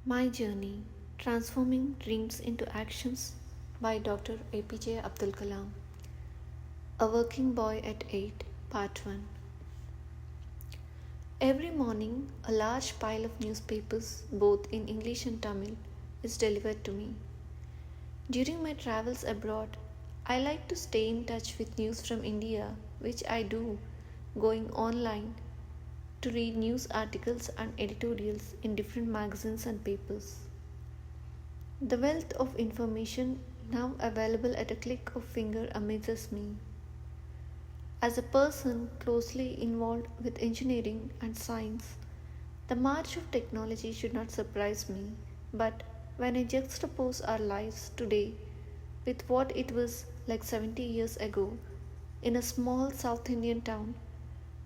My Journey Transforming Dreams into Actions by Dr. APJ Abdul Kalam. A Working Boy at 8, Part 1. Every morning, a large pile of newspapers, both in English and Tamil, is delivered to me. During my travels abroad, I like to stay in touch with news from India, which I do, going online to read news articles and editorials in different magazines and papers. The wealth of information now available at a click of finger amazes me. As a person closely involved with engineering and science, the march of technology should not surprise me, but when I juxtapose our lives today with what it was like 70 years ago in a small South Indian town,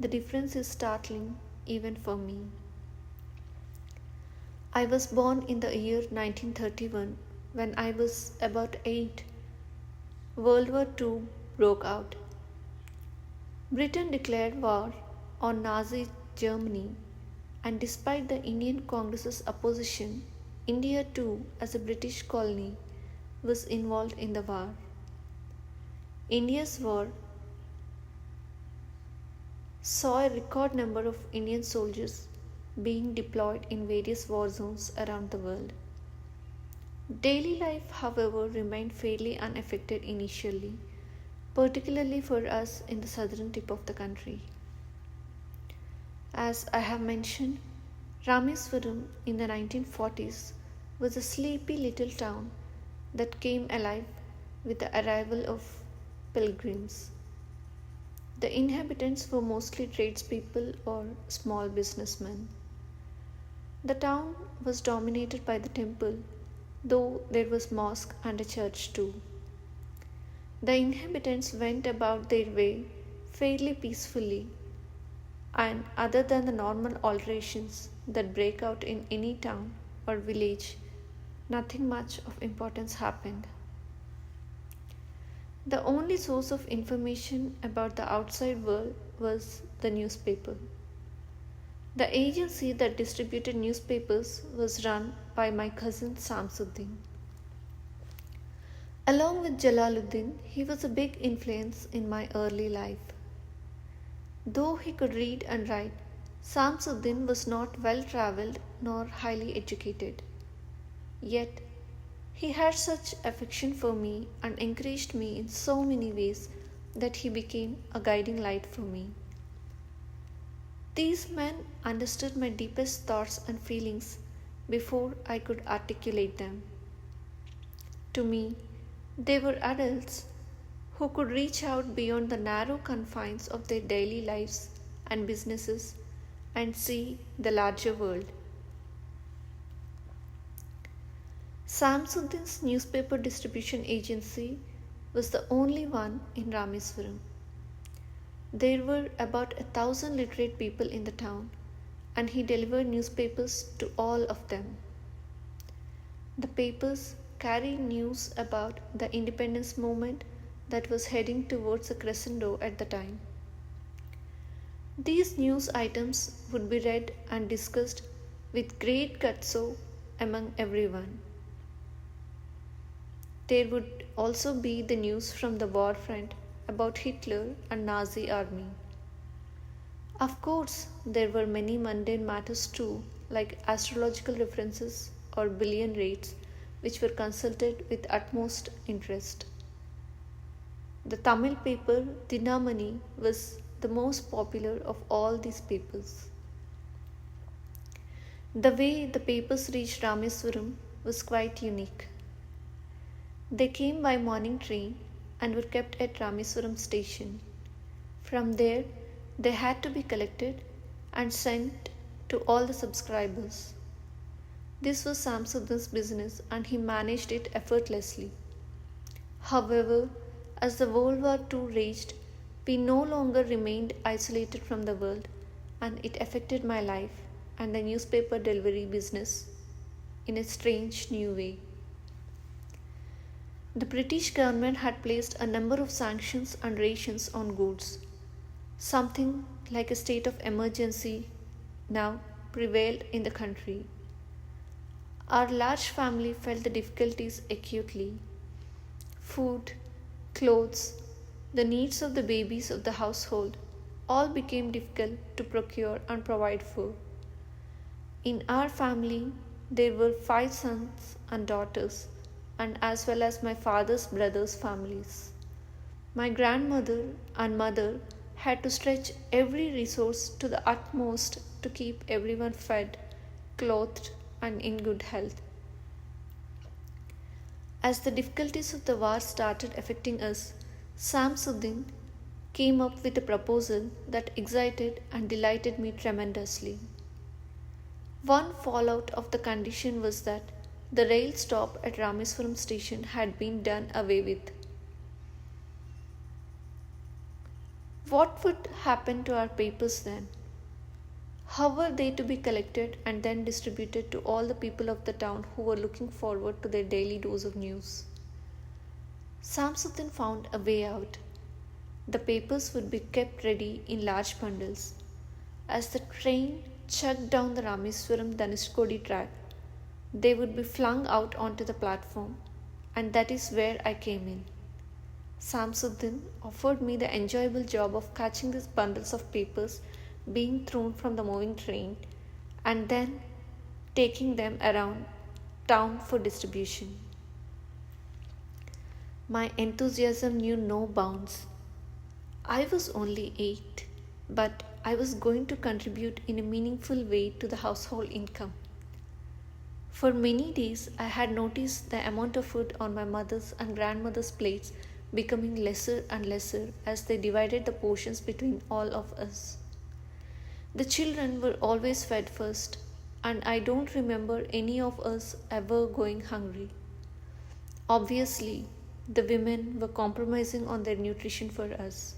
the difference is startling even for me. I was born in the year 1931. When I was about 8, World War II broke out. Britain declared war on Nazi Germany, and despite the Indian Congress's opposition, India too, as a British colony, was involved in the war. India's war saw a record number of Indian soldiers being deployed in various war zones around the world. Daily life, however, remained fairly unaffected initially, particularly for us in the southern tip of the country. As I have mentioned, Rameswaram in the 1940s was a sleepy little town that came alive with the arrival of pilgrims. The inhabitants were mostly tradespeople or small businessmen. The town was dominated by the temple, though there was mosque and a church too. The inhabitants went about their way fairly peacefully, and other than the normal alterations that break out in any town or village, nothing much of importance happened. The only source of information about the outside world was the newspaper. The agency that distributed newspapers was run by my cousin Samsuddin. Along with Jalaluddin, he was a big influence in my early life. Though he could read and write, Samsuddin was not well travelled nor highly educated. Yet, he had such affection for me and encouraged me in so many ways that he became a guiding light for me. These men understood my deepest thoughts and feelings before I could articulate them. To me, they were adults who could reach out beyond the narrow confines of their daily lives and businesses and see the larger world. Samsuddin's newspaper distribution agency was the only one in Rameswaram. There were about 1,000 literate people in the town, and he delivered newspapers to all of them. The papers carried news about the independence movement that was heading towards a crescendo at the time. These news items would be read and discussed with great gusto among everyone. There would also be the news from the war front about Hitler and Nazi army. Of course, there were many mundane matters too, like astrological references or billion rates, which were consulted with utmost interest. The Tamil paper Dinamani was the most popular of all these papers. The way the papers reached Rameswaram was quite unique. They came by morning train and were kept at Rameswaram station. From there, they had to be collected and sent to all the subscribers. This was Samsuddin's business and he managed it effortlessly. However, as the World War II raged, we no longer remained isolated from the world, and it affected my life and the newspaper delivery business in a strange new way. The British government had placed a number of sanctions and rations on goods. Something like a state of emergency now prevailed in the country. Our large family felt the difficulties acutely. Food, clothes, the needs of the babies of the household all became difficult to procure and provide for. In our family, there were five sons and daughters, and as well as my father's brothers' families. My grandmother and mother had to stretch every resource to the utmost to keep everyone fed, clothed, and in good health. As the difficulties of the war started affecting us, Samsuddin came up with a proposal that excited and delighted me tremendously. One fallout of the condition was that the rail stop at Rameswaram station had been done away with. What would happen to our papers then? How were they to be collected and then distributed to all the people of the town who were looking forward to their daily dose of news? Samsuddin found a way out. The papers would be kept ready in large bundles. As the train chugged down the Rameswaram Dhanushkodi track, they would be flung out onto the platform, and that is where I came in. Samsuddin offered me the enjoyable job of catching these bundles of papers being thrown from the moving train and then taking them around town for distribution. My enthusiasm knew no bounds. I was only 8, but I was going to contribute in a meaningful way to the household income. For many days, I had noticed the amount of food on my mother's and grandmother's plates becoming lesser and lesser as they divided the portions between all of us. The children were always fed first, and I don't remember any of us ever going hungry. Obviously, the women were compromising on their nutrition for us.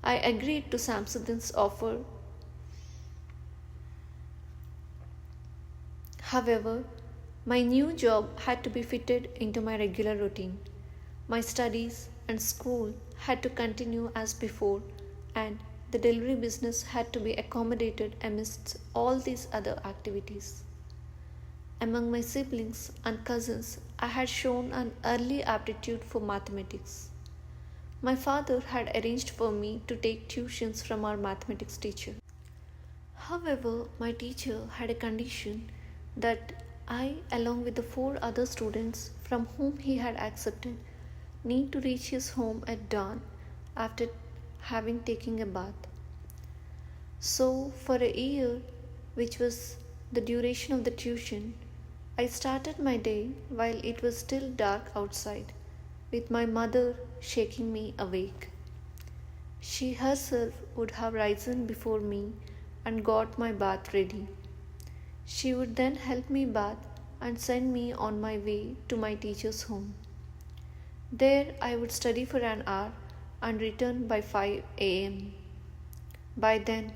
I agreed to Samsuddin's offer. However, my new job had to be fitted into my regular routine. My studies and school had to continue as before, and the delivery business had to be accommodated amidst all these other activities. Among my siblings and cousins, I had shown an early aptitude for mathematics. My father had arranged for me to take tuitions from our mathematics teacher. However, my teacher had a condition that I, along with the four other students from whom he had accepted, need to reach his home at dawn after having taken a bath. So, for a year, which was the duration of the tuition, I started my day while it was still dark outside, with my mother shaking me awake. She herself would have risen before me and got my bath ready. She would then help me bath and send me on my way to my teacher's home. There I would study for an hour and return by 5 a.m. By then,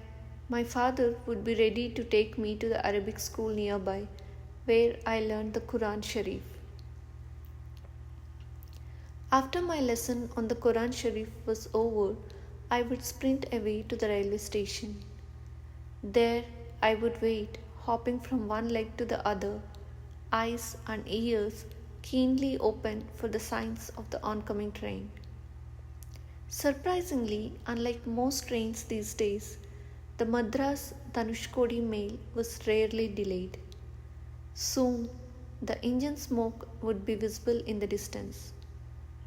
my father would be ready to take me to the Arabic school nearby, where I learned the Quran Sharif. After my lesson on the Quran Sharif was over, I would sprint away to the railway station. There I would wait, hopping from one leg to the other, eyes and ears keenly open for the signs of the oncoming train. Surprisingly, unlike most trains these days, the Madras Dhanushkodi mail was rarely delayed. Soon, the engine smoke would be visible in the distance.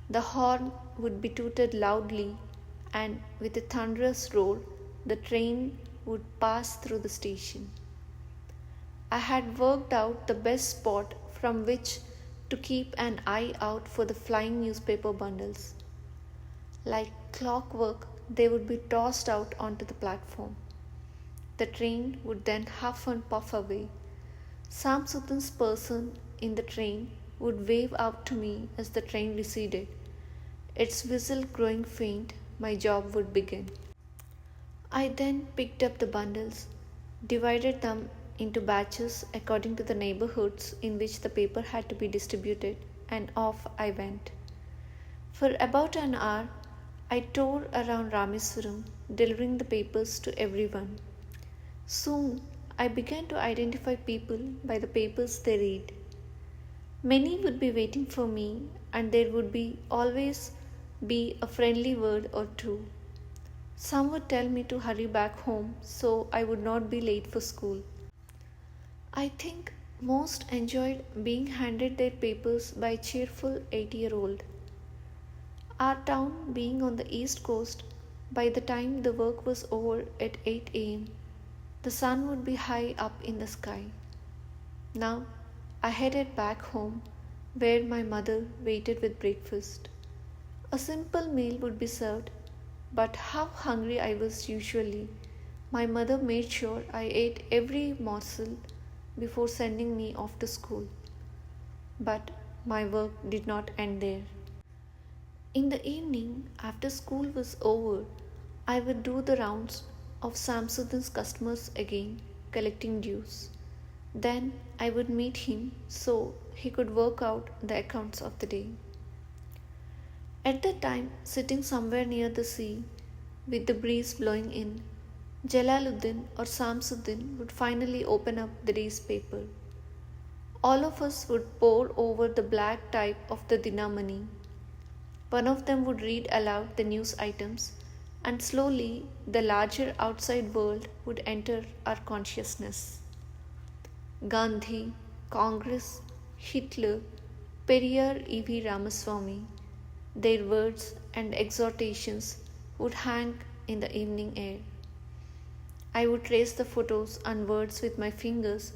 The horn would be tooted loudly, and with a thunderous roar, the train would pass through the station. I had worked out the best spot from which to keep an eye out for the flying newspaper bundles. Like clockwork, they would be tossed out onto the platform. The train would then huff and puff away. Samsuddin's person in the train would wave out to me as the train receded. Its whistle growing faint, my job would begin. I then picked up the bundles, divided them into batches according to the neighborhoods in which the paper had to be distributed, and off I went. For about an hour, I tore around Rameswaram, delivering the papers to everyone. Soon I began to identify people by the papers they read. Many would be waiting for me, and there would be always be a friendly word or two. Some would tell me to hurry back home so I would not be late for school. I think most enjoyed being handed their papers by a cheerful 8-year-old. Our town being on the east coast, by the time the work was over at 8 a.m., the sun would be high up in the sky. Now I headed back home where my mother waited with breakfast. A simple meal would be served, but how hungry I was usually. My mother made sure I ate every morsel before sending me off to school. But my work did not end there. In the evening, after school was over, I would do the rounds of Samsudin's customers again, collecting dues. Then I would meet him so he could work out the accounts of the day. At that time, sitting somewhere near the sea, with the breeze blowing in, Jalaluddin or Samsuddin would finally open up the day's paper. All of us would pore over the black type of the Dinamani. One of them would read aloud the news items, and slowly the larger outside world would enter our consciousness. Gandhi, Congress, Hitler, Periyar E.V. Ramaswamy, their words and exhortations would hang in the evening air. I would trace the photos and words with my fingers,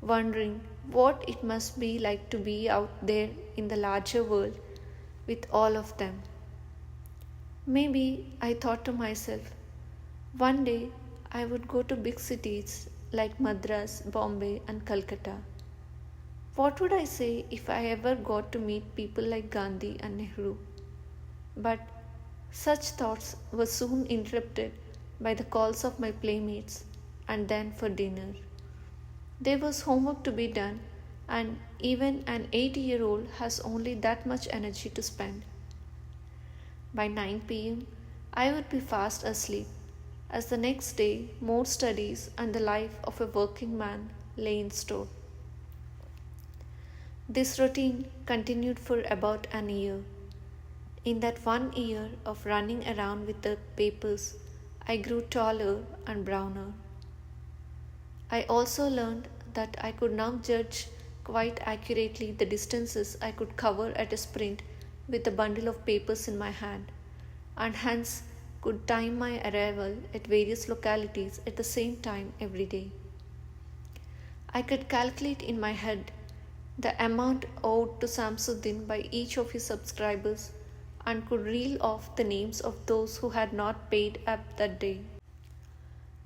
wondering what it must be like to be out there in the larger world with all of them. Maybe I thought to myself, one day I would go to big cities like Madras, Bombay, and Calcutta. What would I say if I ever got to meet people like Gandhi and Nehru? But such thoughts were soon interrupted by the calls of my playmates and then for dinner. There was homework to be done, and even an 80-year-old has only that much energy to spend. By 9 p.m., I would be fast asleep, as the next day more studies and the life of a working man lay in store. This routine continued for about an year. In that 1 year of running around with the papers, I grew taller and browner. I also learned that I could now judge quite accurately the distances I could cover at a sprint with a bundle of papers in my hand, and hence could time my arrival at various localities at the same time every day. I could calculate in my head the amount owed to Samsuddin by each of his subscribers and could reel off the names of those who had not paid up that day.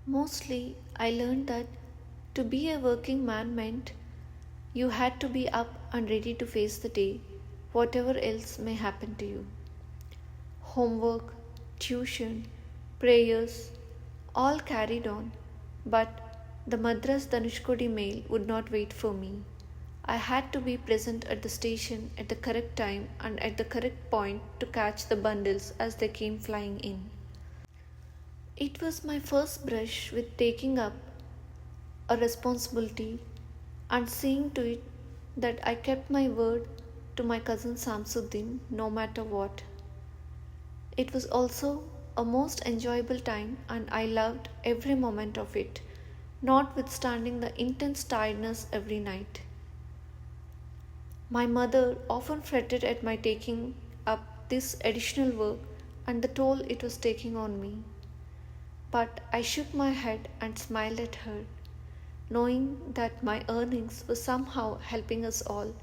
Mostly, I learned that to be a working man meant you had to be up and ready to face the day, whatever else may happen to you. Homework, tuition, prayers, all carried on, but the Madras Dhanushkodi mail would not wait for me. I had to be present at the station at the correct time and at the correct point to catch the bundles as they came flying in. It was my first brush with taking up a responsibility and seeing to it that I kept my word to my cousin Samsuddin no matter what. It was also a most enjoyable time and I loved every moment of it, notwithstanding the intense tiredness every night. My mother often fretted at my taking up this additional work and the toll it was taking on me. But I shook my head and smiled at her, knowing that my earnings were somehow helping us all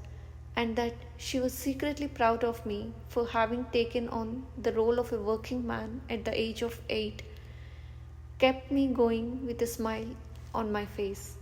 and that she was secretly proud of me for having taken on the role of a working man at the age of 8, kept me going with a smile on my face.